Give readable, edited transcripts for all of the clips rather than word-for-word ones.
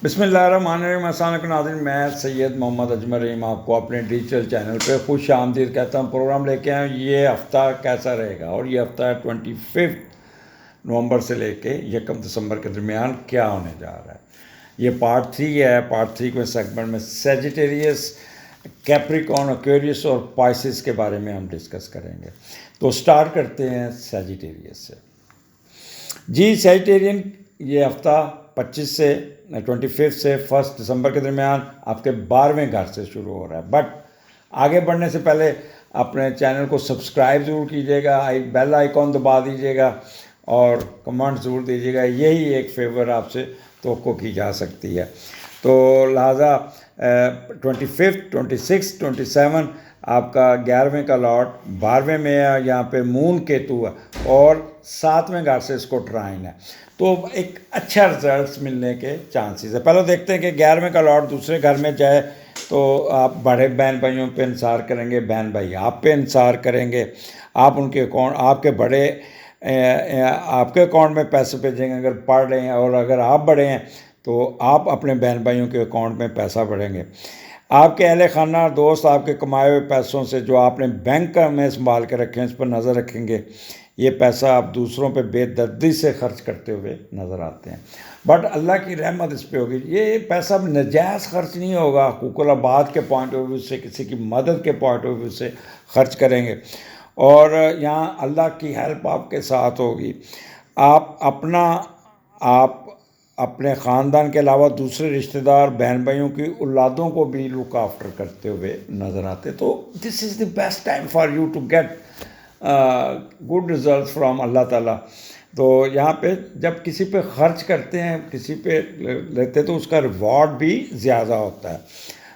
बिस्मिल्लाहिर्रहमानिर्रहीम। अस्सलाम वालेकुम नाज़रीन, मैं सैयद मोहम्मद अजमल रहीम आपको अपने डिजिटल चैनल पे खुश आमदीद कहता हूँ। प्रोग्राम लेके आए हैं, ये हफ़्ता कैसा रहेगा, और ये हफ़्ता है 25 नवंबर से लेके 1 दिसंबर के दरमियान क्या होने जा रहा है। ये पार्ट 3 है। पार्ट 3 के सेगमेंट में सेजिटेरियस, कैप्रिकॉर्न, एक्वेरियस और पाइसिस के बारे में हम डिस्कस करेंगे। तो स्टार्ट करते हैं सेजिटेरियस से। जी सेजिटेरियन, ये हफ़्ता 25 से 25 से 1 दिसंबर के दरमियान आपके 12वें घर से शुरू हो रहा है। बट आगे बढ़ने से पहले अपने चैनल को सब्सक्राइब ज़रूर कीजिएगा, बेल आइकॉन दबा दीजिएगा और कमेंट ज़रूर दीजिएगा। यही एक फेवर आपसे तवक्को की जा सकती है। तो लिहाजा 25, 26, 27 आपका 11वें का लॉट 12वें में है, यहाँ पे मून केतु है और 7वें घर से इसको ट्राइन है। तो एक अच्छा रिजल्ट्स मिलने के चांसेस है। पहले देखते हैं कि 11वें का लॉट दूसरे घर में जाए तो आप बड़े बहन भाइयों पे इंसार करेंगे, बहन भाई आप पे इंसार करेंगे, आप उनके अकाउंट, आपके बड़े आपके अकाउंट में पैसे भेजेंगे अगर पढ़ रहे हैं, और अगर आप बड़े हैं तो आप अपने बहन भाइयों के अकाउंट में पैसा बढ़ेंगे। आपके अहले खाना दोस्त आपके कमाए हुए पैसों से जो आपने बैंक में संभाल के रखे हैं, इस पर नज़र रखेंगे। ये पैसा आप दूसरों पे बेदर्दी से खर्च करते हुए नज़र आते हैं, बट अल्लाह की रहमत इस पे होगी। ये पैसा नजायज़ खर्च नहीं होगा, हुकूकुल आबाद के पॉइंट ऑफ व्यू से, किसी की मदद के पॉइंट ऑफ व्यू से खर्च करेंगे, और यहाँ अल्लाह की हेल्प आपके साथ होगी। आप अपने ख़ानदान के अलावा दूसरे रिश्तेदार, बहन भाइयों की औलादों को भी लुक आफ्टर करते हुए नज़र आते। तो this is the best time for you to get good result from अल्लाह ताला। तो यहाँ पे जब किसी पे खर्च करते हैं, किसी पे लेते हैं, तो उसका रिवॉर्ड भी ज़्यादा होता है।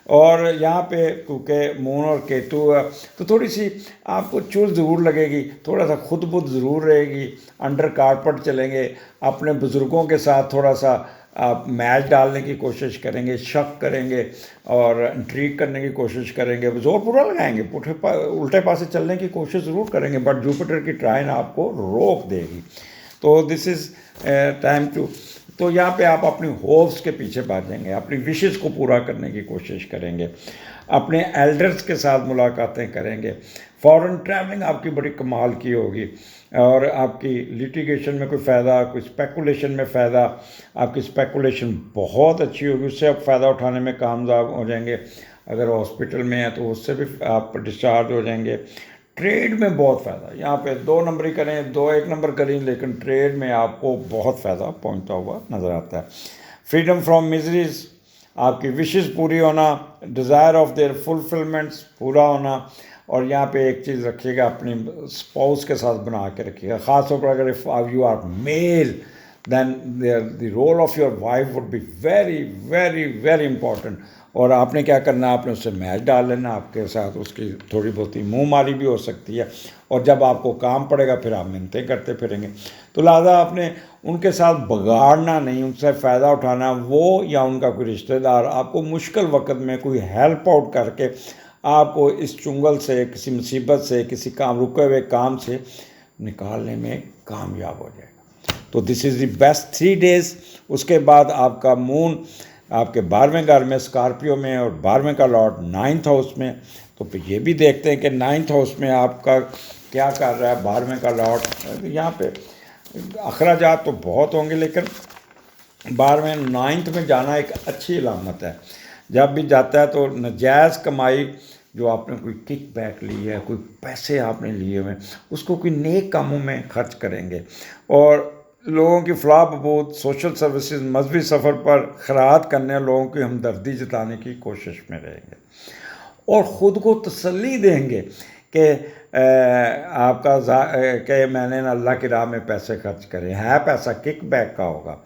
और यहाँ पे क्योंकि मून और केतु है तो थोड़ी सी आपको चुल ज़रूर लगेगी, थोड़ा सा खुद बुद ज़रूर रहेगी, अंडर कारपेट चलेंगे, अपने बुज़ुर्गों के साथ थोड़ा सा आप मैच डालने की कोशिश करेंगे, शक करेंगे और इंट्रीग करने की कोशिश करेंगे, जोर पूरा लगाएंगे, उल्टे पासे चलने की कोशिश ज़रूर करेंगे, बट जुपिटर की ट्राइन आपको रोक देगी। तो दिस इज़ टाइम टू, तो यहाँ पे आप अपनी होप्स के पीछे भागेंगे, अपनी विशेस को पूरा करने की कोशिश करेंगे, अपने एल्डर्स के साथ मुलाकातें करेंगे, फॉरेन ट्रैवलिंग आपकी बड़ी कमाल की होगी, और आपकी लिटिगेशन में कोई फ़ायदा, कोई स्पेकुलेशन में फ़ायदा, आपकी स्पेकुलेशन बहुत अच्छी होगी, उससे आप फ़ायदा उठाने में कामयाब हो जाएंगे। अगर हॉस्पिटल में है तो उससे भी आप डिस्चार्ज हो जाएंगे। ट्रेड में बहुत फ़ायदा, यहाँ पे 2 नंबरी करें, 1 नंबर करें, लेकिन ट्रेड में आपको बहुत फ़ायदा पहुँचता हुआ नज़र आता है। फ्रीडम फ्रॉम मिजरीज, आपकी विशेस पूरी होना, डिज़ायर ऑफ देयर फुलफिलमेंट्स पूरा होना। और यहाँ पे एक चीज़ रखिएगा, अपनी स्पाउस के साथ बना के रखिएगा, ख़ासतौर पर अगर if you are male then the role of your wife would be very very very important। और आपने क्या करना है, आपने उससे मैच डाल लेना, आपके साथ उसकी थोड़ी बहुत ही मुँह मारी भी हो सकती है, और जब आपको काम पड़ेगा फिर आप मिन्नतें करते फिरेंगे। तो लिहाजा आपने उनके साथ बगाड़ना नहीं, उनसे फ़ायदा उठाना। वो या उनका कोई रिश्तेदार आपको मुश्किल वक्त में कोई हेल्प आउट करके आपको इस चुंगल से, किसी मुसीबत से, किसी काम रुके हुए काम से निकालने में कामयाब हो जाएगा। तो this is the best 3 days. उसके बाद आपका मून आपके 12वें घर में स्कॉर्पियो में, और 12वें का लॉर्ड 9th हाउस में। तो फिर ये भी देखते हैं कि 9th हाउस में आपका क्या कर रहा है 12वें का लॉर्ड। यहाँ पे अखराजात तो बहुत होंगे, लेकिन 12वें 9th में जाना एक अच्छी अलामत है। जब भी जाता है तो नाजायज़ कमाई जो आपने कोई किक बैक ली है, कोई पैसे आपने लिए हुए, उसको कोई नेक कामों में खर्च करेंगे, और लोगों की फलाह बहबूद, सोशल सर्विसेज, मजहबी सफ़र पर खैरात करने, लोगों की हमदर्दी जताने की कोशिश में रहेंगे, और ख़ुद को तसल्ली देंगे कि कि मैंने अल्लाह की राह में पैसे खर्च करे हैं। पैसा किक बैक का होगा,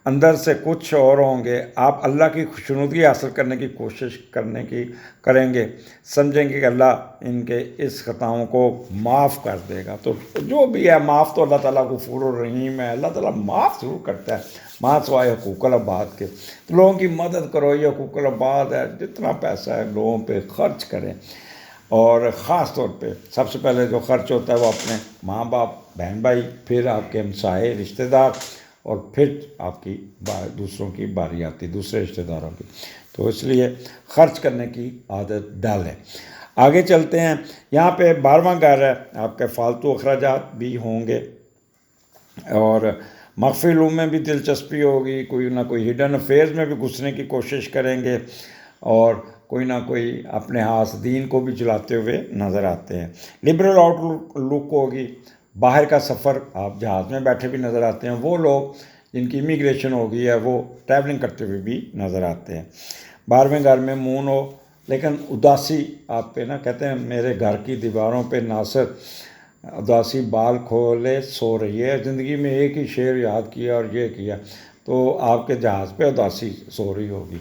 अंदर से कुछ और होंगे। आप अल्लाह की खुशनुदी हासिल करने की कोशिश करेंगे, समझेंगे कि अल्लाह इनके इस ख़ताओं को माफ़ कर देगा। तो जो भी है, माफ़ तो अल्लाह ताला गफूर रहीम है, अल्लाह ताला माफ़ ज़रूर करता है, माँ सवाए हुकूकुल अबाद के। तो लोगों की मदद करो, ये हुकूकुल अबाद है, जितना पैसा है लोगों पे खर्च करें, और ख़ास तौर पे सबसे पहले जो खर्च होता है वो अपने माँ बाप, बहन भाई, फिर आपके हमसाए रिश्तेदार, और फिर आपकी दूसरों की बारी आती, दूसरे रिश्तेदारों की। तो इसलिए खर्च करने की आदत डालें। आगे चलते हैं। यहाँ पे 12वां घर है, आपके फालतू अखराजात भी होंगे और मख्फी इल्म में भी दिलचस्पी होगी, कोई ना कोई हिडन अफेयर्स में भी घुसने की कोशिश करेंगे और कोई ना कोई अपने हाथ दीन को भी चलाते हुए नज़र आते हैं। लिबरल आउटलुक होगी, बाहर का सफ़र, आप जहाज़ में बैठे भी नज़र आते हैं। वो लोग जिनकी इमिग्रेशन होगी है वो ट्रैवलिंग करते हुए भी नज़र आते हैं। 12वें घर में मून हो, लेकिन उदासी आप पे ना, कहते हैं मेरे घर की दीवारों पे नासर उदासी बाल खोले सो रही है, ज़िंदगी में एक ही शेर याद किया और ये किया, तो आपके जहाज़ पे उदासी सो रही होगी,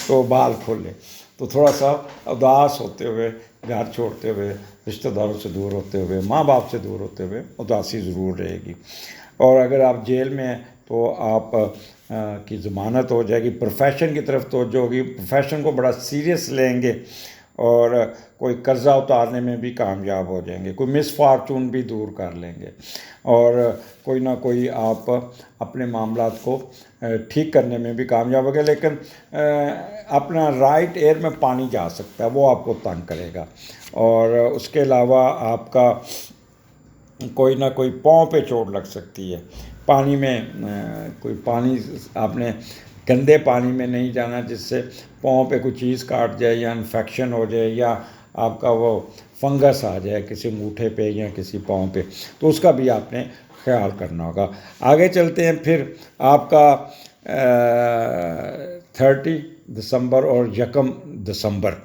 तो बाल खोले। तो थोड़ा सा उदास होते हुए, घर छोड़ते हुए, रिश्तेदारों से दूर होते हुए, माँ बाप से दूर होते हुए उदासी ज़रूर रहेगी। और अगर आप जेल में हैं तो आप की ज़मानत हो जाएगी। प्रोफेशन की तरफ तवज्जो होगी, प्रोफेशन को बड़ा सीरियस लेंगे और कोई कर्ज़ा उतारने में भी कामयाब हो जाएंगे, कोई मिस फार्चून भी दूर कर लेंगे और कोई ना कोई आप अपने मामलात को ठीक करने में भी कामयाब हो गए। लेकिन अपना राइट एयर में पानी जा सकता है, वो आपको तंग करेगा। और उसके अलावा आपका कोई ना कोई पाँव पे चोट लग सकती है। पानी में कोई पानी, आपने गंदे पानी में नहीं जाना जिससे पाँव पे कोई चीज़ काट जाए या इन्फेक्शन हो जाए या आपका वो फंगस आ जाए किसी अंगूठे पे या किसी पाँव पे, तो उसका भी आपने ख्याल करना होगा। आगे चलते हैं। फिर आपका 30 दिसंबर और 1 दिसंबर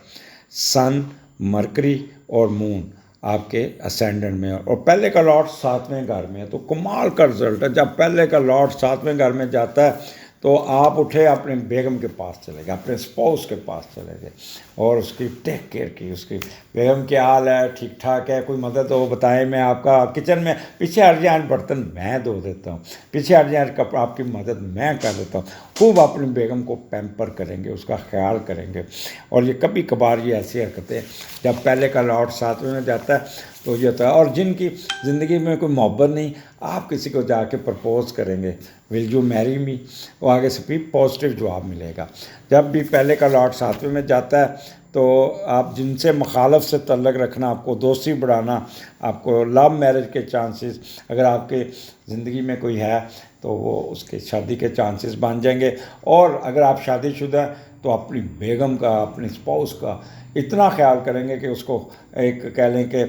सन, मरकरी और मून आपके असेंडेंट में और पहले का लॉर्ड 7वें घर में है। तो कमाल का रिजल्ट है, जब पहले का लॉर्ड 7वें घर में जाता है तो आप उठे अपने बेगम के पास चले गए, अपने स्पाउस के पास चले गए और उसकी टेक केयर की। उसकी बेगम क्या हाल है, ठीक ठाक है, कोई मदद हो बताएं, मैं आपका किचन में पीछे हट जाए बर्तन मैं धो देता हूँ, पीछे हट जाए कपड़ा आपकी मदद मैं कर देता हूँ। खूब अपनी बेगम को पैम्पर करेंगे, उसका ख्याल करेंगे। और ये कभी कभार ये ऐसी हरकतें जब पहले का लॉर्ड 7वें में जाता है तो ये होता है। और जिनकी ज़िंदगी में कोई मोहब्बत नहीं, आप किसी को जाके प्रपोज करेंगे, विल यू मैरी मी, वो आगे से भी पॉजिटिव जवाब मिलेगा। जब भी पहले का लॉर्ड 7वें में जाता है तो आप जिनसे मुखालफ से तल्लक रखना, आपको दोस्ती बढ़ाना, आपको लव मैरिज के चांसेस, अगर आपके ज़िंदगी में कोई है तो वो उसके शादी के चांसेस बन जाएंगे। और अगर आप शादीशुदा हैं तो अपनी बेगम का, अपनी स्पाउस का इतना ख्याल करेंगे कि उसको एक कह लें कि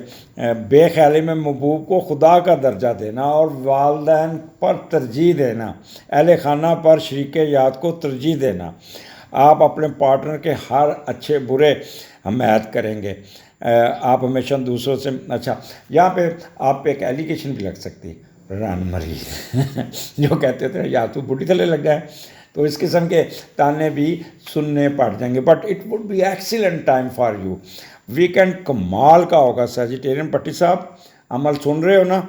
बेख्याली में महबूब को खुदा का दर्जा देना और वालदैन पर तरजीह देना, अहले खाना पर शरीक याद को तरजीह देना। आप अपने पार्टनर के हर अच्छे बुरे हमायत करेंगे। आप हमेशा दूसरों से अच्छा, यहाँ पे आप पे एक एलिगेशन भी लग सकती है, रन मरी जो कहते थे या तो बुढ़ी थले लग गए, तो इस किस्म के ताने भी सुनने पड़ जाएंगे। But it would be excellent time for you. Weekend कमाल का होगा। सजिटेरियन पट्टी साहब, अमल सुन रहे हो ना?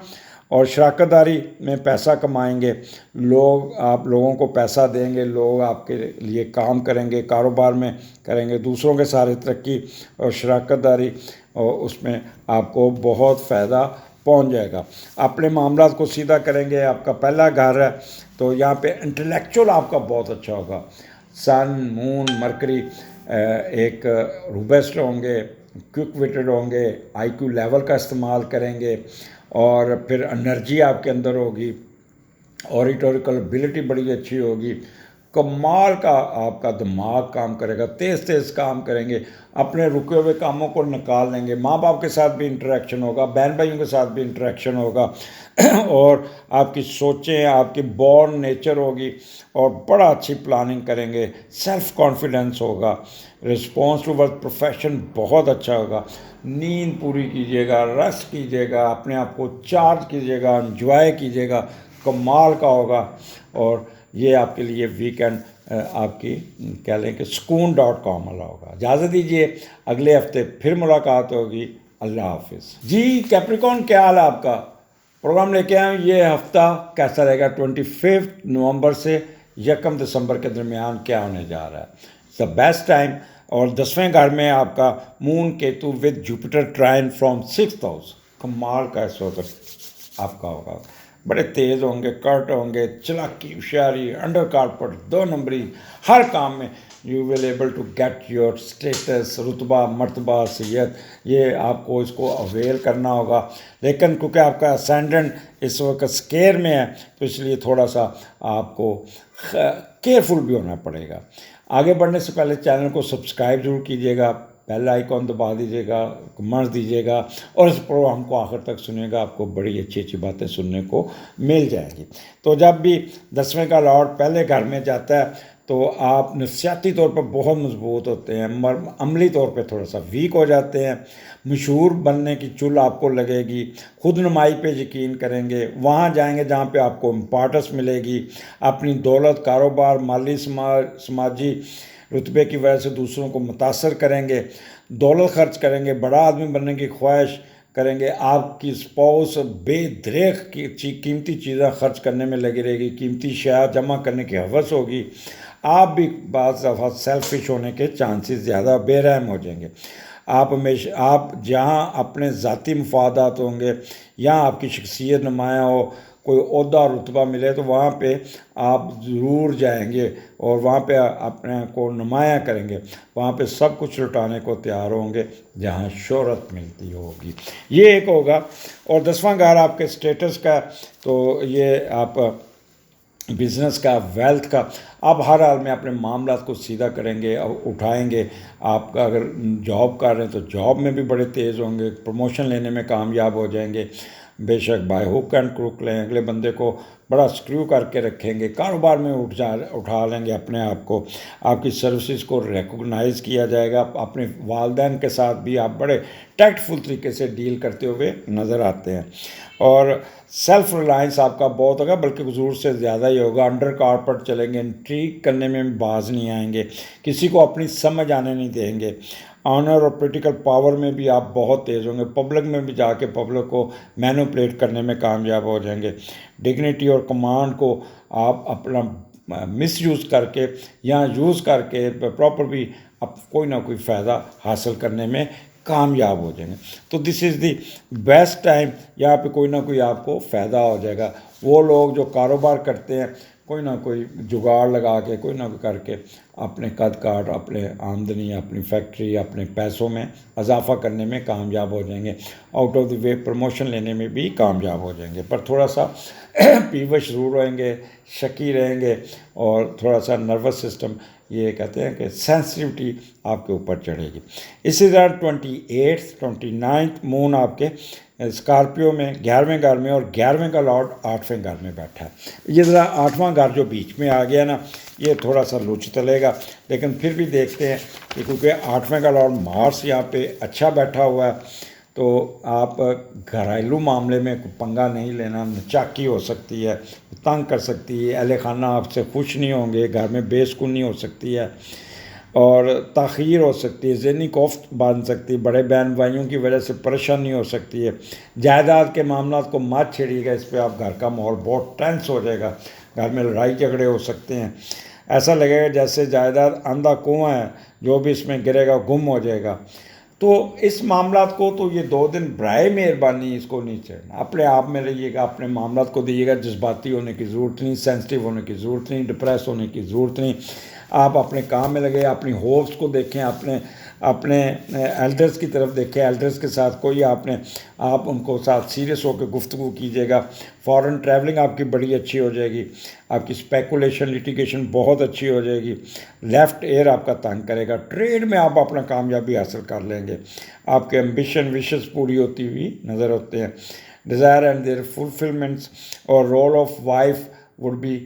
और शराकतदारी में पैसा कमाएंगे लोग, आप लोगों को पैसा देंगे, लोग आपके लिए काम करेंगे, कारोबार में करेंगे, दूसरों के सारे तरक्की और शराकतदारी, और उसमें आपको बहुत फ़ायदा पहुंच जाएगा। अपने मामलात को सीधा करेंगे। आपका पहला घर है तो यहाँ पे इंटेलेक्चुअल आपका बहुत अच्छा होगा। सन, मून, मरकरी एक रोबस्ट होंगे, क्विक विटेड होंगे, आईक्यू लेवल का इस्तेमाल करेंगे और फिर एनर्जी आपके अंदर होगी, ऑरिटोरिकल एबिलिटी बड़ी अच्छी होगी, कमाल का आपका दिमाग काम करेगा, तेज़ तेज़ काम करेंगे, अपने रुके हुए कामों को निकाल लेंगे, माँ बाप के साथ भी इंटरेक्शन होगा, बहन भाइयों के साथ भी इंटरेक्शन होगा और आपकी सोचें, आपकी बॉर्न नेचर होगी और बड़ा अच्छी प्लानिंग करेंगे, सेल्फ कॉन्फिडेंस होगा, रिस्पॉन्स टू वर्क प्रोफेशन बहुत अच्छा होगा, नींद पूरी कीजिएगा, रेस्ट कीजिएगा, अपने आप को चार्ज कीजिएगा, एंजॉय कीजिएगा, कमाल का होगा। और ये आपके लिए वीकेंड आपकी कह लें कि sukoon.com वाला होगा। इजाज़त दीजिए, अगले हफ्ते फिर मुलाकात होगी। अल्लाह हाफिज़ जी। कैप्रिकॉर्न, क्या हाल है आपका? प्रोग्राम लेके आए ये हफ्ता कैसा रहेगा? 25 नवंबर से 1 दिसंबर के दरमियान क्या होने जा रहा है? It's the best time. और 10वें घर में आपका moon Ketu with Jupiter trine from 6th house, कमाल का इस वक्त आपका होगा। बड़े तेज़ होंगे, कर्ट होंगे, चालाकी, होशियारी, अंडर कारपेट, 2 नंबरी, हर काम में you will able to get your status, रुतबा, मर्तबा, सैयद। ये आपको इसको अवेल करना होगा। लेकिन क्योंकि आपका असेंडेंट इस वक्त स्केयर में है, तो इसलिए थोड़ा सा आपको केयरफुल भी होना पड़ेगा। आगे बढ़ने से पहले चैनल को सब्सक्राइब जरूर कीजिएगा, बेल आइकॉन दबा दीजिएगा, कमेंट्स दीजिएगा और इस प्रोग्राम को आखिर तक सुनिएगा। आपको बड़ी अच्छी अच्छी बातें सुनने को मिल जाएगी। तो जब भी 10वें का लॉर्ड पहले घर में जाता है तो आप नफसियाती तौर पर बहुत मजबूत होते हैं, अमली तौर पे थोड़ा सा वीक हो जाते हैं। मशहूर बनने की चुल आपको लगेगी, खुद नुमाई पे यकीन करेंगे, वहाँ जाएंगे जहाँ पे आपको इम्पोर्टेंस मिलेगी। अपनी दौलत, कारोबार, माली, समाजी रुतबे की वजह से दूसरों को मुतासर करेंगे, दौलत खर्च करेंगे, बड़ा आदमी बनने की ख्वाहिश करेंगे। आपकी स्पाउस बेदरेख की कीमती चीज़ें खर्च करने में लगी रहेगी, कीमती शया जमा करने की हवस होगी। आप भी बाज़ दफ़ा सेल्फिश होने के चांसेस ज़्यादा, बेरहम हो जाएंगे। आप हमेशा, आप जहाँ अपने ज़ाती मफादात होंगे या आपकी शख्सियत नुमाया हो, कोई ओहदा रुतबा मिले, तो वहाँ पे आप ज़रूर जाएंगे और वहाँ पे अपने को नुमाया करेंगे। वहाँ पे सब कुछ लुटाने को तैयार होंगे जहाँ शोहरत मिलती होगी। ये एक होगा। और 10वां घर आपके स्टेटस का, तो ये आप बिज़नेस का, वेल्थ का, आप हर हाल में अपने मामला को सीधा करेंगे और उठाएंगे। आप अगर जॉब कर रहे हैं तो जॉब में भी बड़े तेज़ होंगे, प्रमोशन लेने में कामयाब हो जाएंगे। बेशक बाय हुक एंड क्रुक लें, अगले बंदे को बड़ा स्क्रू करके रखेंगे, कारोबार में उठा लेंगे अपने आप को। आपकी सर्विसेज को रिकॉग्नाइज़ किया जाएगा। अपने वालदैन के साथ भी आप बड़े टैक्टफुल तरीके से डील करते हुए नज़र आते हैं। और सेल्फ रिलायंस आपका बहुत होगा, बल्कि ज़रूर से ज़्यादा ही होगा। अंडर कारपेट चलेंगे, इंट्रीग करने में बाज नहीं आएंगे, किसी को अपनी समझ आने नहीं देंगे। ऑनर और पॉलिटिकल पावर में भी आप बहुत तेज़ होंगे, पब्लिक में भी जाके पब्लिक को मैनिपुलेट करने में कामयाब हो जाएंगे। डिग्निटी और कमांड को आप अपना मिसयूज़ करके या यूज़ करके प्रॉपर भी आप कोई ना कोई फ़ायदा हासिल करने में कामयाब हो जाएंगे। तो this is the best time, यहाँ पे कोई ना कोई आपको फ़ायदा हो जाएगा। वो लोग जो कारोबार करते हैं, कोई ना कोई जुगाड़ लगा के, कोई ना कोई करके अपने कद काट, अपने आमदनी, अपनी फैक्ट्री, अपने पैसों में इजाफा करने में कामयाब हो जाएंगे। Out of the way promotion लेने में भी कामयाब हो जाएंगे। पर थोड़ा सा पीवश ज़रूर रहेंगे, शकी रहेंगे और थोड़ा सा नर्वस सिस्टम, ये कहते हैं कि सेंसिटिविटी आपके ऊपर चढ़ेगी। इसी तरह 28, 29 मून आपके स्कॉर्पियो में 11वें घर में, और 11वें का लॉर्ड 8वें घर में बैठा है। ये ज़रा 8वां घर जो बीच में आ गया ना, ये थोड़ा सा लुच चलेगा। लेकिन फिर भी देखते हैं कि क्योंकि 8वें का लॉर्ड मार्स यहाँ पे अच्छा बैठा हुआ है, तो आप घरेलू मामले में पंगा नहीं लेना। नचाकी हो सकती है, तंग कर सकती है, अहले खाना आपसे खुश नहीं होंगे, घर में बेसुकूनी हो सकती है और ताख़ीर हो सकती है, ज़हनी कोफ्त बन सकती है, बड़े बहन भाइयों की वजह से परेशानी हो सकती है। जायदाद के मामला को मत छेड़िएगा, इस पर आप घर का माहौल बहुत टेंस हो जाएगा, घर में लड़ाई झगड़े हो सकते हैं। ऐसा लगेगा जैसे जायदाद अंधा कुआं है, जो भी इसमें गिरेगा गुम हो जाएगा। तो इस मामला को तो ये 2 दिन बराए मेहरबानी इसको नहीं छेड़ना, अपने आप में रहिएगा, अपने मामला को दीजिएगा। जज्बाती होने की ज़रूरत नहीं, सेंसिटिव होने की ज़रूरत नहीं, डिप्रेस होने की ज़रूरत नहीं। आप अपने काम में लगे, अपनी होप्स को देखें, अपने अपने एल्डर्स की तरफ देखें, एल्डर्स के साथ कोई आप उनको साथ सीरियस होकर गुफ्तगू कीजिएगा। फॉरेन ट्रैवलिंग आपकी बड़ी अच्छी हो जाएगी, आपकी स्पेकुलेशन लिटिगेशन बहुत अच्छी हो जाएगी। लेफ़्ट एयर आपका तंग करेगा, ट्रेड में आप अपना कामयाबी हासिल कर लेंगे। आपके एम्बिशन विशेस पूरी होती हुई नज़र होते हैं। डिज़ायर एंड देयर फुलफिलमेंट्स और role of wife would be,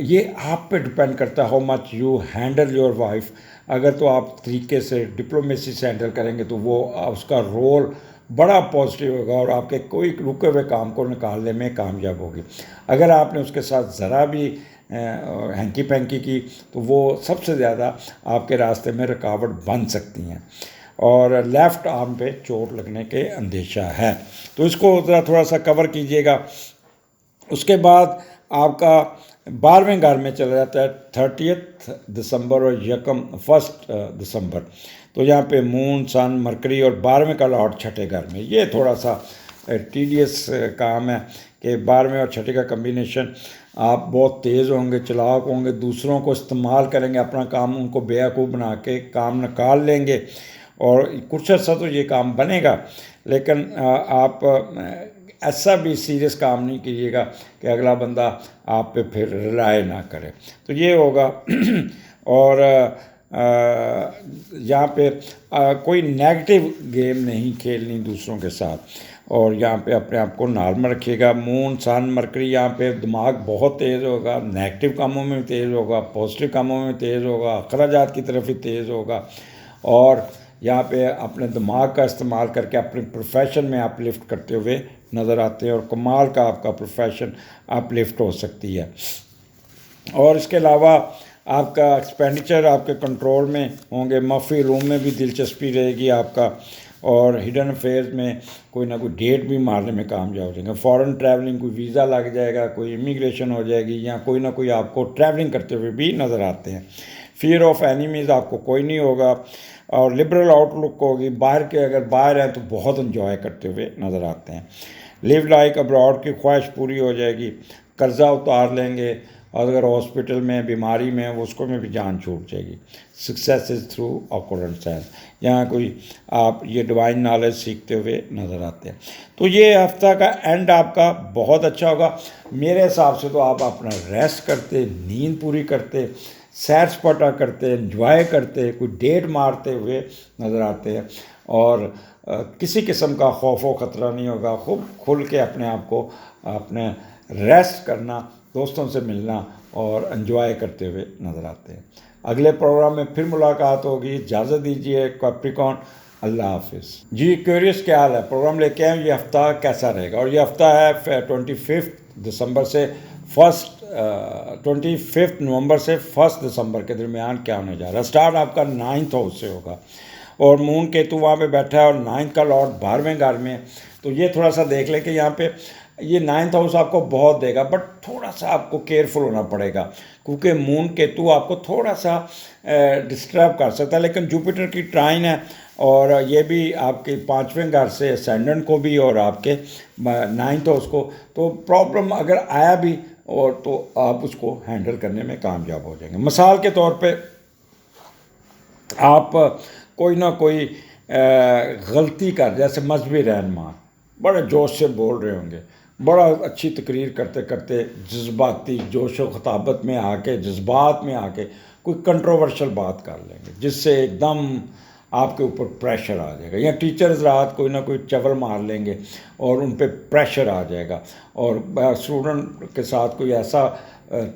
ये आप पे डिपेंड करता है how much you handle your wife. अगर तो आप तरीके से डिप्लोमेसी से हैंडल करेंगे तो वो उसका रोल बड़ा पॉजिटिव होगा और आपके कोई रुके हुए काम को निकालने में कामयाब होगी। अगर आपने उसके साथ ज़रा भी हैंकी पैंकी की तो वो सबसे ज़्यादा आपके रास्ते में रुकावट बन सकती हैं। और लेफ़्ट आर्म पे चोट लगने के अंदेशा है, तो इसको ज़रा थोड़ा सा कवर कीजिएगा। उसके बाद आपका 12वें घर में चला जाता है 30 दिसंबर और 1 दिसंबर। तो यहाँ पे मून, सन, मरकरी और 12वें का लॉर्ड 6ठे घर में। ये थोड़ा सा टीडियस काम है कि 12वें और छठे का कम्बिनेशन, आप बहुत तेज़ होंगे, चालाक होंगे, दूसरों को इस्तेमाल करेंगे, अपना काम उनको बेवकूफ़ बना के काम निकाल लेंगे, और कुछ अर्सा तो ये काम बनेगा, लेकिन आप ऐसा भी सीरियस काम नहीं कीजिएगा कि अगला बंदा आप पे फिर रिलाय ना करे, तो ये होगा। और यहाँ पे कोई नेगेटिव गेम नहीं खेलनी दूसरों के साथ, और यहाँ पे अपने आप को नॉर्मल रखिएगा। मून सन मरकरी, यहाँ पे दिमाग बहुत तेज़ होगा, नेगेटिव कामों में भी तेज़ होगा, पॉजिटिव कामों में तेज़ होगा, अखराजात की तरफ ही तेज़ होगा, और यहाँ पे अपने दिमाग का इस्तेमाल करके अपने प्रोफेशन में आप लिफ्ट करते हुए नज़र आते हैं, और कमाल का आपका प्रोफेशन आप लिफ्ट हो सकती है। और इसके अलावा आपका एक्सपेंडिचर आपके कंट्रोल में होंगे, मफी रूम में भी दिलचस्पी रहेगी आपका, और हिडन अफेयर्स में कोई ना कोई डेट भी मारने में कामयाब हो जाएंगे। फॉरेन ट्रैवलिंग, कोई वीज़ा लग जाएगा, कोई इमिग्रेशन हो जाएगी, या कोई ना कोई आपको ट्रैवलिंग करते हुए भी नज़र आते हैं। फियर ऑफ एनिमीज़ आपको कोई नहीं होगा, और लिबरल आउटलुक होगी। बाहर के अगर बाहर हैं तो बहुत इन्जॉय करते हुए नज़र आते हैं। लिव लाइक अब्रॉड की ख्वाहिश पूरी हो जाएगी, कर्जा उतार लेंगे, और अगर हॉस्पिटल में बीमारी में उसको में भी जान छूट जाएगी। सक्सेस इज़ थ्रू ऑकरेंट साइंस, यहाँ कोई आप ये डिवाइन नॉलेज सीखते हुए नज़र आते हैं। तो ये हफ्ता का एंड आपका बहुत अच्छा होगा मेरे हिसाब से। तो आप अपना रेस्ट करते, नींद पूरी करते, सैर सपाटा करते, एंजॉय करते, कोई डेट मारते हुए नज़र आते हैं, और किसी किस्म का खौफ व ख़तरा नहीं होगा। खूब खुल के अपने आप को अपने रेस्ट करना, दोस्तों से मिलना और एंजॉय करते हुए नज़र आते हैं। अगले प्रोग्राम में फिर मुलाकात होगी, इजाज़त दीजिए कैप्रिकॉर्न, अल्लाह हाफिज़। जी क्यूरियस क्या हाल है, प्रोग्राम लेके आए ये हफ़्ता कैसा रहेगा। और ये हफ़्ता है 25 दिसंबर से 25 नवंबर से 1 दिसंबर के दरमियान क्या होने जा रहा है। स्टार्ट आपका 9th हाउस से होगा, और मून केतु वहाँ पे बैठा है, और 9th का लॉर्ड 12वें घर में है। तो ये थोड़ा सा देख लें कि यहाँ पे ये 9th हाउस आपको बहुत देगा, बट थोड़ा सा आपको केयरफुल होना पड़ेगा, क्योंकि मून केतु आपको थोड़ा सा डिस्टर्ब कर सकता है। लेकिन जुपिटर की ट्राइन है, और ये भी आपके 5वें घर से असेंडेंट को भी, और आपके 9th हाउस को, तो प्रॉब्लम अगर आया भी और तो आप उसको हैंडल करने में कामयाब हो जाएंगे। मिसाल के तौर पे आप कोई ना कोई गलती कर, जैसे मजहबी रहनुमा बड़े जोश से बोल रहे होंगे, बड़ा अच्छी तकरीर करते करते जज्बाती जोश व खताबत में आके, जज्बात में आके कोई कंट्रोवर्शियल बात कर लेंगे, जिससे एकदम आपके ऊपर प्रेशर आ जाएगा। या टीचर्स रात कोई ना कोई चवल मार लेंगे और उन पे प्रेशर आ जाएगा, और स्टूडेंट के साथ कोई ऐसा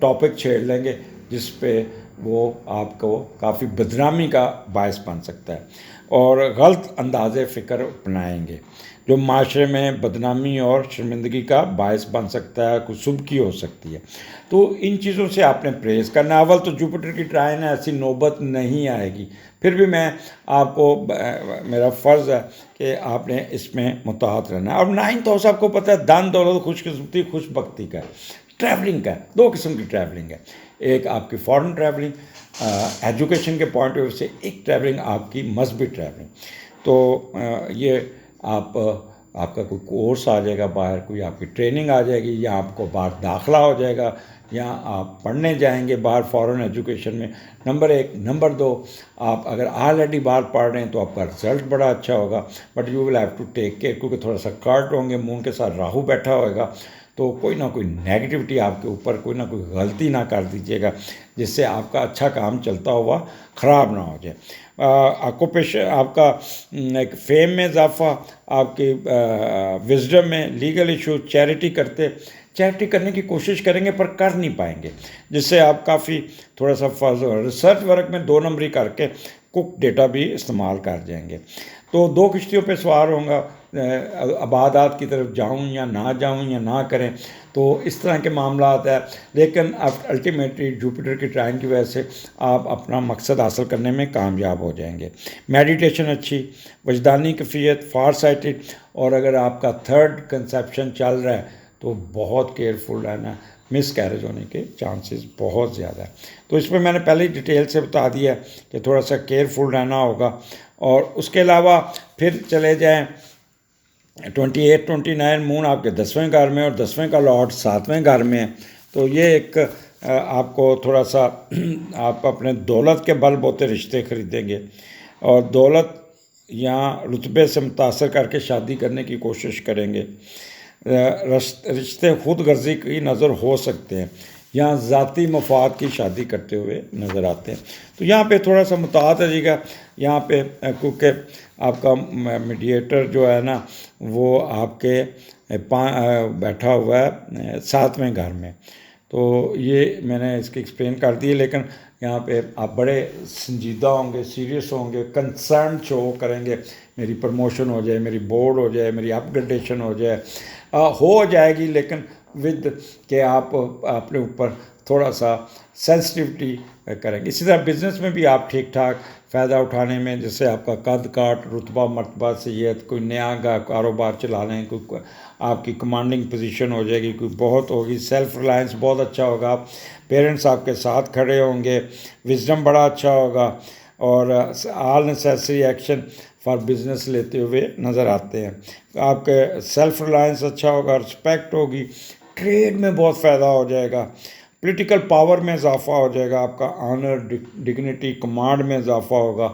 टॉपिक छेड़ लेंगे जिस पे वो आपको काफ़ी बदनामी का बायस बन सकता है, और गलत अंदाज़े फ़िक्र अपनाएंगे जो माशरे में बदनामी और शर्मिंदगी का बायस बन सकता है, कुछ सुबकी हो सकती है। तो इन चीज़ों से आपने परहेज़ करना। अव्वल तो जुपिटर की ट्राइन है, ऐसी नौबत नहीं आएगी, फिर भी मैं आपको मेरा फ़र्ज़ है कि आपने इसमें मुताहत रहना है। और 9th हाउस आपको पता है दान दौलत खुशकिस्मती खुशबख्ती का है, ट्रैवलिंग का है। 2 किस्म की ट्रैवलिंग है, एक आपकी फॉरेन ट्रैवलिंग एजुकेशन के पॉइंट ऑफ व्यू से, एक ट्रैवलिंग आपकी मजहबी ट्रैवलिंग। तो ये आपका कोई कोर्स आ जाएगा बाहर, कोई आपकी ट्रेनिंग आ जाएगी, या आपको बाहर दाखिला हो जाएगा, या आप पढ़ने जाएंगे बाहर फॉरेन एजुकेशन में। नंबर 1। नंबर 2, आप अगर ऑलरेडी बाहर पढ़ रहे हैं तो आपका रिजल्ट बड़ा अच्छा होगा, but you will have to take care, क्योंकि थोड़ा सा कर्ट होंगे, मून के साथ राहु बैठा होएगा, तो कोई ना कोई नेगेटिविटी आपके ऊपर, कोई ना कोई गलती ना कर दीजिएगा जिससे आपका अच्छा काम चलता हुआ ख़राब ना हो जाए। ऑक्यूपेशन आपका एक फेम में इजाफा, आपकी विजडम में, लीगल इशू, चैरिटी करने की कोशिश करेंगे पर कर नहीं पाएंगे, जिससे आप काफ़ी थोड़ा सा रिसर्च वर्क में 2 नंबरी करके कुक डेटा भी इस्तेमाल कर जाएंगे। तो 2 किश्तियों पे सवार होऊंगा, आबादात की तरफ जाऊं या ना करें, तो इस तरह के मामलात है। लेकिन अब अल्टीमेटली जुपिटर की ट्राइन की वजह से आप अपना मकसद हासिल करने में कामयाब हो जाएंगे। मेडिटेशन अच्छी, वजदानी कैफियत, फार साइटेड, और अगर आपका 3rd कंसेप्शन चल रहा है तो बहुत केयरफुल रहना, मिस कैरेज होने के चांसेस बहुत ज़्यादा है। तो इसमें मैंने पहले ही डिटेल से बता दिया कि थोड़ा सा केयरफुल रहना होगा। और उसके अलावा फिर चले जाएं 28-29 मून आपके 10वें घर में और 10वें का लॉर्ड 7वें घर में है। तो ये एक आपको थोड़ा सा आप अपने दौलत के बल बोते रिश्ते खरीदेंगे और दौलत या रुतबे से मुतासर करके शादी करने की कोशिश करेंगे। रिश्ते खुद गर्जी की नज़र हो सकते हैं या ज़ाती मफाद की शादी करते हुए नज़र आते हैं। तो यहाँ पे थोड़ा सा मुतात रहिएगा यहाँ पे, क्योंकि आपका मीडिएटर जो है ना वो आपके बैठा हुआ है 7वें घर में। तो ये मैंने इसकी एक्सप्लेन कर दी है, लेकिन यहाँ पे आप बड़े संजीदा होंगे, सीरियस होंगे, कंसर्न शो करेंगे, मेरी प्रमोशन हो जाए, मेरी बोर्ड हो जाए, मेरी अपग्रेडेशन हो जाए, हो जाएगी, लेकिन विद के आप अपने ऊपर थोड़ा सा सेंसिटिविटी करेंगे। इसी तरह बिज़नेस में भी आप ठीक ठाक फ़ायदा उठाने में, जैसे आपका कद काट रुतबा मर्तबा से ये कोई नया कारोबार चला लें, कोई आपकी कमांडिंग पोजीशन हो जाएगी, कोई बहुत होगी, सेल्फ रिलायंस बहुत अच्छा होगा, पेरेंट्स आपके साथ खड़े होंगे, विजडम बड़ा अच्छा होगा और all necessary action for business लेते हुए नज़र आते हैं। आपके सेल्फ रिलायंस अच्छा होगा, रिस्पेक्ट होगी, ट्रेड में बहुत फ़ायदा हो जाएगा, पॉलिटिकल पावर में इजाफा हो जाएगा, आपका ऑनर डिग्निटी कमांड में इजाफा होगा।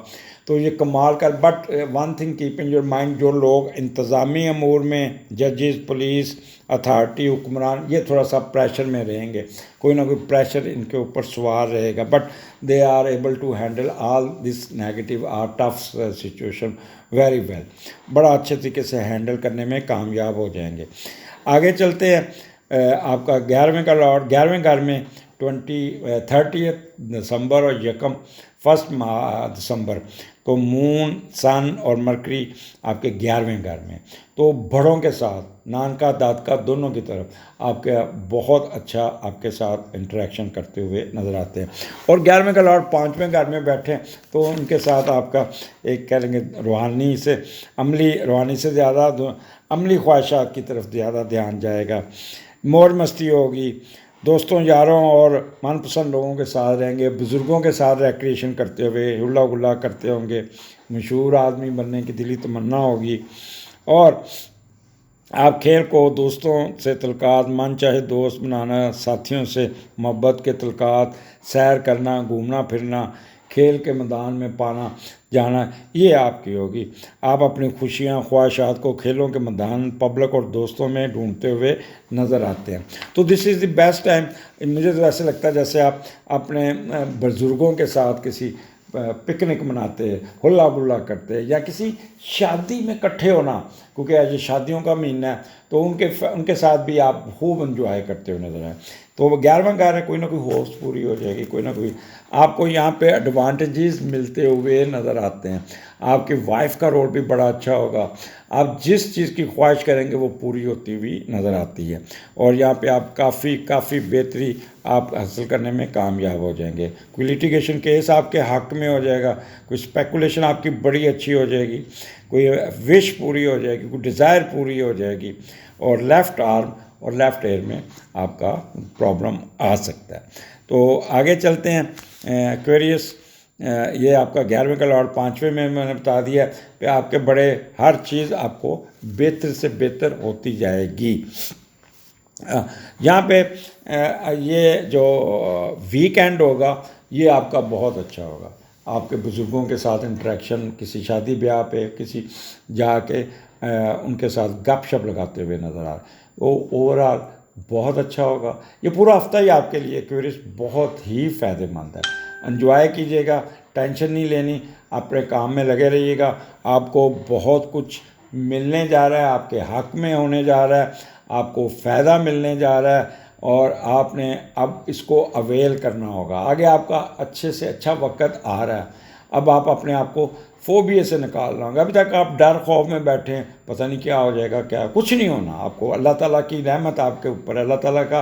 तो ये कमाल का, but one thing keep in your mind, जो लोग इंतज़ामी अमूर में जजेस, पुलिस, अथॉरिटी, हुक्मरान, ये थोड़ा सा प्रेशर में रहेंगे, कोई ना कोई प्रेशर इनके ऊपर सवार रहेगा, but they are able to handle all this negative or tough situation very well, बड़ा अच्छे तरीके से हैंडल करने में कामयाब हो जाएंगे। आगे चलते हैं। आपका 11वें का लॉर्ड 11वें घर में 30 दिसंबर और 1 दिसंबर को मून, सन और मरकरी आपके 11वें घर में। तो बड़ों के साथ नानका दादका दोनों की तरफ आपके बहुत अच्छा आपके साथ इंटरेक्शन करते हुए नज़र आते हैं। और 11वें का लॉर्ड 5वें घर में बैठे तो उनके साथ आपका एक कह लेंगे रूहानी से ज़्यादा अमली ख्वाहिशात की तरफ ज़्यादा ध्यान जाएगा, मौज मस्ती होगी, दोस्तों यारों और मनपसंद लोगों के साथ रहेंगे, बुज़ुर्गों के साथ रिक्रिएशन करते हुए हुल्ला गुल्ला करते होंगे, मशहूर आदमी बनने की दिली तमन्ना होगी। और आप खेल को दोस्तों से तलकात, मन चाहे दोस्त बनाना, साथियों से मोहब्बत के तलकात, सैर करना, घूमना फिरना, खेल के मैदान में पाना जाना, ये आपकी होगी। आप अपनी खुशियाँ ख्वाहिशात को खेलों के मैदान, पब्लिक और दोस्तों में ढूंढते हुए नज़र आते हैं। तो this is the best time. मुझे तो ऐसे लगता है जैसे आप अपने बुज़ुर्गों के साथ किसी पिकनिक मनाते, हुल्ला गुल्ला करते, या किसी शादी में इकट्ठे होना, क्योंकि आज शादियों का महीना है, तो उनके साथ भी आप खूब इंजॉय करते हुए नजर आए। तो 11वां घर है, कोई ना कोई होश पूरी हो जाएगी, कोई ना कोई आपको यहाँ पे एडवांटेजेस मिलते हुए नज़र आते हैं। आपकी वाइफ का रोल भी बड़ा अच्छा होगा, आप जिस चीज़ की ख्वाहिश करेंगे वो पूरी होती हुई नज़र आती है। और यहाँ पे आप काफ़ी बेहतरी आप हासिल करने में कामयाब हो जाएंगे। कोई लिटिगेशन केस आपके हक में हो जाएगा, कोई स्पेकुलेशन आपकी बड़ी अच्छी हो जाएगी, कोई विश पूरी हो जाएगी, कोई डिज़ायर पूरी हो जाएगी। और लेफ़्ट आर्म और लेफ़्ट एयर में आपका प्रॉब्लम आ सकता है। तो आगे चलते हैं। एक्वेरियस, ये आपका 11वें का लॉर्ड 5वें में मैंने बता दिया कि आपके बड़े हर चीज़ आपको बेहतर से बेहतर होती जाएगी। यहाँ पे ये जो वीकेंड होगा ये आपका बहुत अच्छा होगा। आपके बुज़ुर्गों के साथ इंटरेक्शन, किसी शादी ब्याह पे किसी जाके उनके साथ गपशप लगाते हुए नज़र आ रहा है, वो ओवरऑल बहुत अच्छा होगा। ये पूरा हफ्ता ही आपके लिए एक्वेरियस बहुत ही फ़ायदेमंद है। एंजॉय कीजिएगा, टेंशन नहीं लेनी, अपने काम में लगे रहिएगा। आपको बहुत कुछ मिलने जा रहा है, आपके हक में होने जा रहा है, आपको फ़ायदा मिलने जा रहा है और आपने अब इसको अवेल करना होगा। आगे आपका अच्छे से अच्छा वक्त आ रहा है, अब आप अपने आप को फोबिया से निकालना होगा। अभी तक आप डर खौफ में बैठे हैं, पता नहीं क्या हो जाएगा, क्या कुछ नहीं होना। आपको अल्लाह ताला की रहमत आपके ऊपर है, अल्लाह ताला का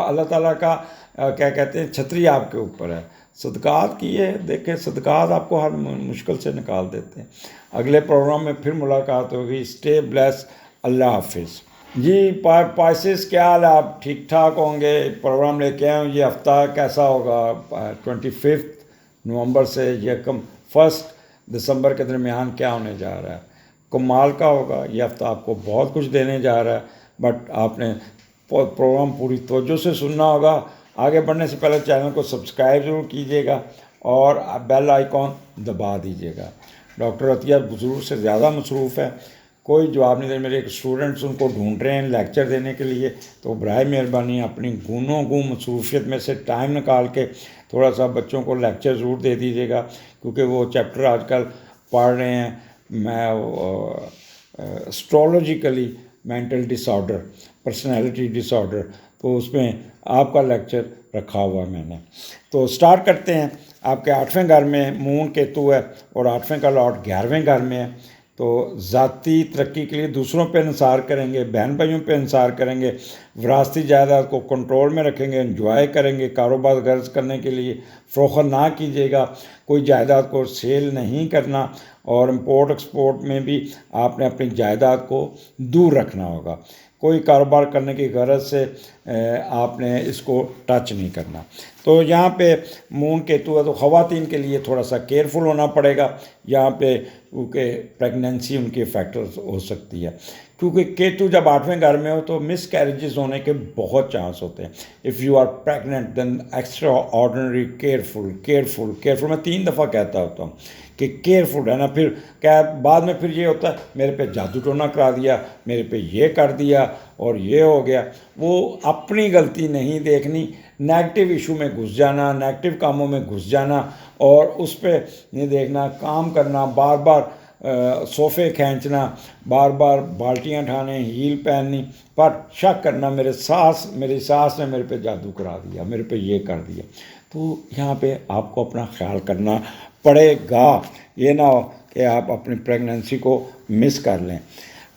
अल्लाह ताला का क्या कहते हैं छतरी आपके ऊपर है। सदकात किए, देखें सदकात आपको हर मुश्किल से निकाल देते हैं। अगले प्रोग्राम में फिर मुलाकात होगी। स्टे ब्लेस, अल्लाह हाफिज़। जी पाइसेस, क्या हाल है? आप ठीक ठाक होंगे? प्रोग्राम लेके आए ये हफ्ता कैसा होगा? 25 नवंबर से 1 दिसंबर के दरमियान क्या होने जा रहा है? कमाल का होगा। ये हफ्ता आपको बहुत कुछ देने जा रहा है, बट आपने प्रोग्राम पूरी तवज्जो से सुनना होगा। आगे बढ़ने से पहले चैनल को सब्सक्राइब ज़रूर कीजिएगा और बेल आइकॉन दबा दीजिएगा। डॉक्टर अतिया बुजुर्ग से ज़्यादा मसरूफ़ है, कोई जवाब नहीं दे। मेरे एक स्टूडेंट्स उनको ढूंढ रहे हैं लेक्चर देने के लिए, तो बराए मेहरबानी अपनी गुनों गुम मसरूफियत में से टाइम निकाल के थोड़ा सा बच्चों को लेक्चर ज़रूर दे दीजिएगा, क्योंकि वो चैप्टर आजकल पढ़ रहे हैं। मैं astrologically mental disorder, personality disorder, तो उसमें आपका लेक्चर रखा हुआ मैंने। तो स्टार्ट करते हैं। आपके 8वें घर में मून केतु है और 8वें का लॉर्ड 11वें घर में है। तो ज़ाती तरक्की के लिए दूसरों पे इंसार करेंगे, बहन भाइयों पे इंसार करेंगे, विरासती जायदाद को कंट्रोल में रखेंगे, एंजॉय करेंगे। कारोबार गर्ज करने के लिए फ़रोख्त ना कीजिएगा, कोई जायदाद को सेल नहीं करना, और इंपोर्ट एक्सपोर्ट में भी आपने अपनी जायदाद को दूर रखना होगा। कोई कारोबार करने की गरज से आपने इसको टच नहीं करना। तो यहाँ पे मून केतु है, तो ख़वातीन के लिए थोड़ा सा केयरफुल होना पड़ेगा यहाँ पे, क्योंकि प्रेगनेंसी उनकी फैक्टर्स हो सकती है। क्योंकि केतु जब 8वें घर में हो तो मिस कैरेजेस होने के बहुत चांस होते हैं। If you are pregnant then extraordinary careful careful careful. मैं 3 दफ़ा कहता होता हूँ कि केयरफुल है ना। फिर क्या बाद में फिर ये होता है मेरे पे जादू टोना करा दिया, मेरे पे ये कर दिया और ये हो गया। वो अपनी गलती नहीं देखनी, नेगेटिव इशू में घुस जाना, नेगेटिव कामों में घुस जाना और उस पर नहीं देखना, काम करना, बार बार सोफ़े खींचना, बार बार बाल्टियाँ उठाने, हील पहननी, पर शक करना मेरी सास ने मेरे पे जादू करा दिया, मेरे पे ये कर दिया। तो यहाँ पे आपको अपना ख्याल करना पड़ेगा, ये ना हो कि आप अपनी प्रेगनेंसी को मिस कर लें।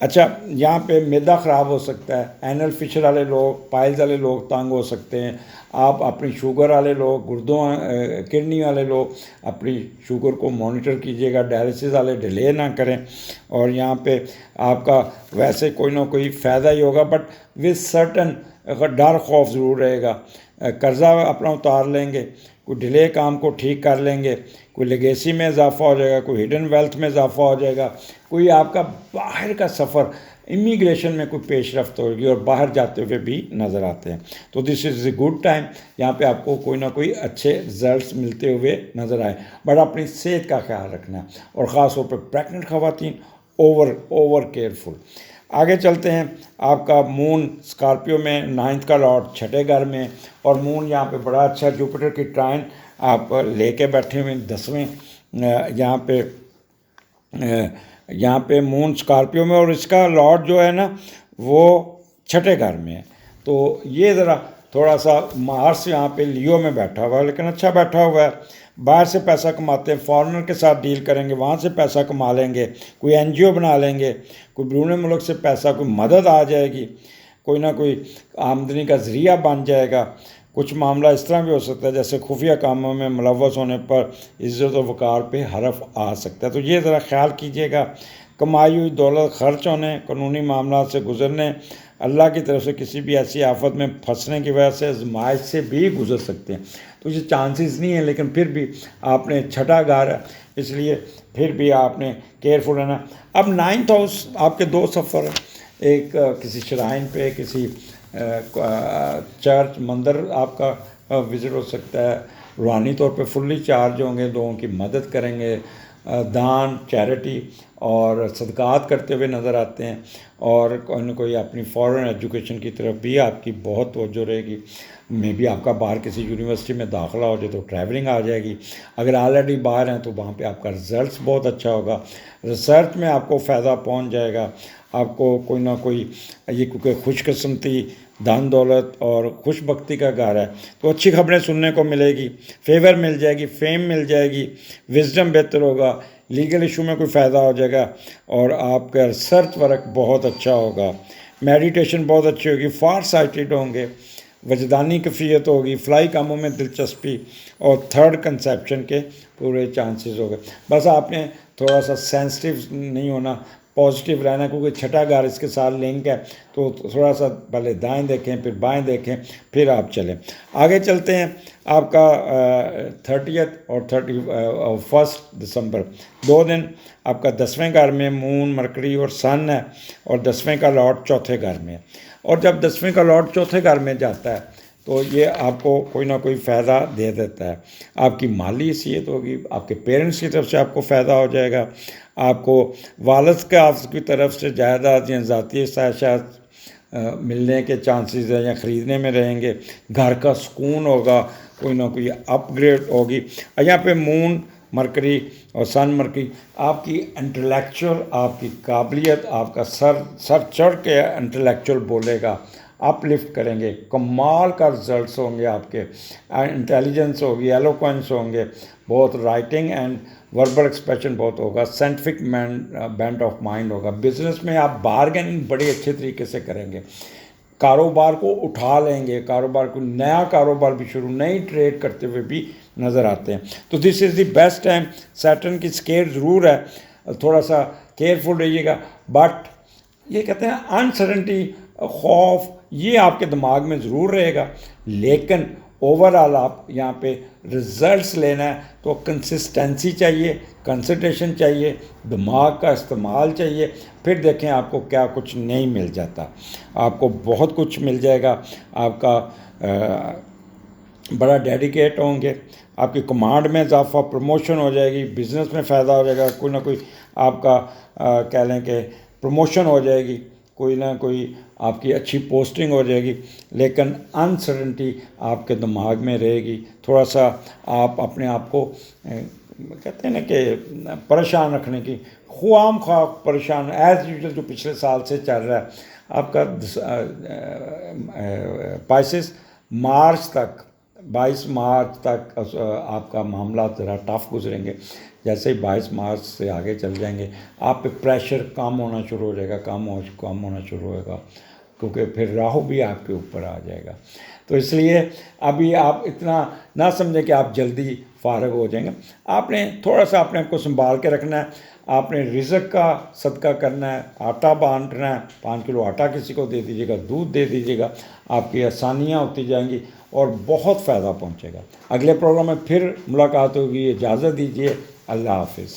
अच्छा, यहाँ पे मैदा ख़राब हो सकता है, एनल फिशर वाले लोग, पाइल्स वाले लोग तंग हो सकते हैं। आप अपनी शुगर वाले लोग, गुर्दों किडनी वाले लोग अपनी शुगर को मॉनिटर कीजिएगा, डायलिसिस वाले डिले ना करें। और यहाँ पे आपका वैसे कोई ना कोई फ़ायदा ही होगा, बट विद सर्टन डर खौफ ज़रूर रहेगा। कर्ज़ा अपना उतार लेंगे, कोई डिले काम को ठीक कर लेंगे, कोई लेगेसी में इजाफा हो जाएगा, कोई हिडन वेल्थ में इजाफा हो जाएगा, कोई आपका बाहर का सफ़र इमिग्रेशन में कोई पेशरफ्त होगी और बाहर जाते हुए भी नज़र आते हैं। तो this is a good time, यहाँ पे आपको कोई ना कोई अच्छे रिजल्ट्स मिलते हुए नज़र आए। बट अपनी सेहत का ख्याल रखना है, और ख़ास तौर पर प्रेगनेंट ख़वातीन ओवर केयरफुल। आगे चलते हैं। आपका मून स्कॉर्पियो में 9th का लॉर्ड 6ठे घर में, और मून यहाँ पे बड़ा अच्छा जुपिटर की ट्राइन आप लेके बैठे हुए 10वें यहाँ पे मून स्कॉर्पियो में, और इसका लॉर्ड जो है ना वो 6ठे घर में है। तो ये ज़रा थोड़ा सा मार्स यहाँ पे लियो में बैठा हुआ है, लेकिन अच्छा बैठा हुआ है। बाहर से पैसा कमाते हैं, फॉरेनर के साथ डील करेंगे, वहाँ से पैसा कमा लेंगे, कोई एनजीओ बना लेंगे, कोई बैरून मुल्क से पैसा, कोई मदद आ जाएगी, कोई ना कोई आमदनी का ज़रिया बन जाएगा। कुछ मामला इस तरह भी हो सकता है जैसे खुफिया कामों में मुलव्वस होने पर इज़्ज़त और वक़ार पे हरफ आ सकता है। तो ये ज़रा ख्याल कीजिएगा। कमाई हुई दौलत खर्च होने, कानूनी मामला से गुजरने, अल्लाह की तरफ से किसी भी ऐसी आफत में फंसने की वजह से आजमाइश से भी गुजर सकते हैं। तो ये चांसेस नहीं है, लेकिन फिर भी आपने 6ठा घर है, इसलिए फिर भी आपने केयरफुल रहना। अब 9th हाउस आपके 2 सफ़र, एक किसी श्राइन पे, किसी चर्च मंदिर आपका विज़िट हो सकता है। रूहानी तौर पे फुल्ली चार्ज होंगे, लोगों की मदद करेंगे, दान, चैरिटी और सदक़ात करते हुए नज़र आते हैं। और कोई ना कोई अपनी फॉरेन एजुकेशन की तरफ भी आपकी बहुत तवज्जो रहेगी। मे भी आपका बाहर किसी यूनिवर्सिटी में दाखिला हो जाए तो ट्रैवलिंग आ जाएगी। अगर ऑलरेडी बाहर हैं तो वहाँ पे आपका रिज़ल्ट बहुत अच्छा होगा, रिसर्च में आपको फ़ायदा पहुँच जाएगा। आपको कोई ना कोई ये, क्योंकि खुशकिस्मती, धन दौलत और खुशबख्ती का घर है, तो अच्छी खबरें सुनने को मिलेगी, फेवर मिल जाएगी, फेम मिल जाएगी, विजडम बेहतर होगा, लीगल इशू में कोई फ़ायदा हो जाएगा, और आपका रिसर्च वर्क बहुत अच्छा होगा, मेडिटेशन बहुत अच्छी होगी, फार साइटेड होंगे, वजदानी कफ़ियत होगी, फ़्लाई कामों में दिलचस्पी और थर्ड कंसेप्शन के पूरे चांसेस हो गए। बस आपने थोड़ा सा सेंसिटिव नहीं होना, पॉजिटिव रहना, क्योंकि छठा घर इसके साथ लिंक है। तो थोड़ा सा पहले दाएं देखें, फिर बाएं देखें, फिर आप चलें। आगे चलते हैं। आपका 30 और 31 दिसंबर 2 दिन आपका 10वें घर में मून, मरकरी और सन है, और 10वें का लॉर्ड चौथे घर में है। और जब 10वें का लॉर्ड चौथे घर में जाता है तो ये आपको कोई ना कोई फ़ायदा दे देता है। आपकी माली हैसियत होगी, आपके पेरेंट्स की तरफ से आपको फ़ायदा हो जाएगा, आपको वालिद के आपकी तरफ से जायदाद या ज़ाती ख्वाहिशात मिलने के चांसेस हैं या ख़रीदने में रहेंगे। घर का सुकून होगा, कोई ना कोई अपग्रेड होगी। यहाँ पे मून, मरकरी और सन मरकरी आपकी इंटेलेक्चुअल, आपकी काबिलियत, आपका सर चढ़ के इंटेलेक्चुअल बोलेगा, अपलिफ्ट करेंगे, कमाल का रिजल्ट्स होंगे आपके। इंटेलिजेंस होगी, एलोक्वेंस होंगे, बहुत राइटिंग एंड वर्बल एक्सप्रेशन बहुत होगा, साइंटिफिक बेंट ऑफ माइंड होगा। बिजनेस में आप बारगेनिंग बड़े अच्छे तरीके से करेंगे, कारोबार को उठा लेंगे, कारोबार को नया कारोबार भी शुरू, नई ट्रेड करते हुए भी नज़र आते हैं। तो this is the best time. Saturn की स्केयर ज़रूर है, थोड़ा सा केयरफुल रहिएगा, बट ये कहते हैं अनसर्टेनिटी, खौफ, ये आपके दिमाग में ज़रूर रहेगा, लेकिन ओवरऑल आप यहाँ पे रिजल्ट्स लेना है तो कंसिस्टेंसी चाहिए, कंसंट्रेशन चाहिए, दिमाग का इस्तेमाल चाहिए। फिर देखें आपको क्या कुछ नहीं मिल जाता, आपको बहुत कुछ मिल जाएगा। आपका बड़ा डेडिकेट होंगे, आपकी कमांड में इजाफा, प्रमोशन हो जाएगी, बिज़नेस में फ़ायदा हो जाएगा, कोई ना कोई आपका कह लें कि प्रमोशन हो जाएगी, कोई ना कोई आपकी अच्छी पोस्टिंग हो जाएगी। लेकिन अनसर्टेनिटी आपके दिमाग में रहेगी। थोड़ा सा आप अपने आप को कहते हैं ना कि परेशान रखने की, ख्वाम खा परेशान एज़ यूजुअल जो पिछले साल से चल रहा है आपका। पाइसेस मार्च तक, 22 मार्च तक आपका मामला ज़रा टफ गुजरेंगे। जैसे ही 22 मार्च से आगे चल जाएंगे आप पे प्रेशर कम होना शुरू हो जाएगा, कम होना शुरू होगा, क्योंकि फिर राहु भी आपके ऊपर आ जाएगा। तो इसलिए अभी आप इतना ना समझें कि आप जल्दी फारग हो जाएंगे। आपने थोड़ा सा अपने आप को संभाल के रखना है। आपने रिज़्क का सदका करना है, आटा बांटना है, 5 किलो आटा किसी को दे दीजिएगा, दूध दे दीजिएगा, आपकी आसानियाँ होती जाएंगी और बहुत फ़ायदा पहुँचेगा। अगले प्रोग्राम में फिर मुलाकात होगी, इजाज़त दीजिए, अल्लाह हाफिज़।